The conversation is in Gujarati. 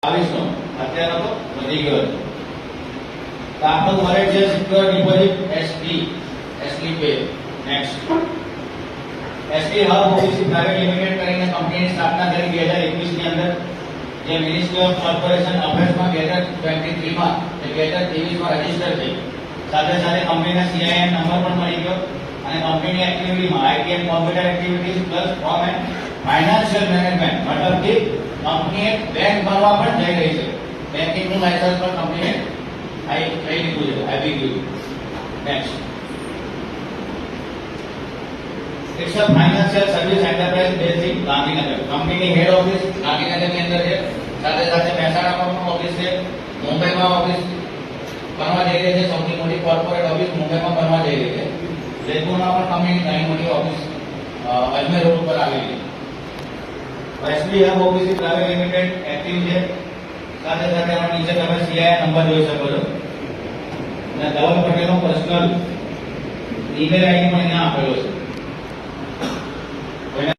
22 અત્યારે તો વધી ગયો છે. તો આપણું વોલેટ છે secure deposit SD pay. Next SD hub office private limited કરીને કંપનીની સ્થાપના કરી 2021 ની અંદર, જે મિનિસ્ટ્રી ઓફ કોર્પોરેશન અફેર્સમાં 2023 માં 2023 માં રજીસ્ટર થઈ. સાથે સાથે કંપનીના સીઆઈએન નંબર પણ મળી ગયો અને કંપનીની એક્ટિવિટીમાં ITM computer activities plus form and financial management મતલબ કે કંપની એક બેંક બનવા પણ જઈ રહી છે. બેંકિંગનું લાયસન્સ પણ કંપનીએ લઈ લીધું છે, આપી દીધું. Next it's a financial service enterprise base in Gandhinagar. કંપનીની હેડ ઓફિસ ગાંધીનગરની અંદર છે. સાથે સાથે મહેસાણામાં પણ ઓફિસ છે. મુંબઈમાં ઓફિસ બનવા જઈ રહી છે. સૌથી મોટી કોર્પોરેટ ઓફિસ મુંબઈમાં બનવા જઈ રહી છે. જયપુરમાં પણ કંપનીની ઘણી મોટી ઓફિસ અજમેર રોડ પર આવેલી છે. SB hub office private limited active છે. સાથે સાથે આમાં નીચે તમે સીઆઈ નંબર જોઈ શકો છો અને ધવલ પટેલનો પર્સનલ ઈમેલ આઈડી પણ અહીંયા આપેલો છે.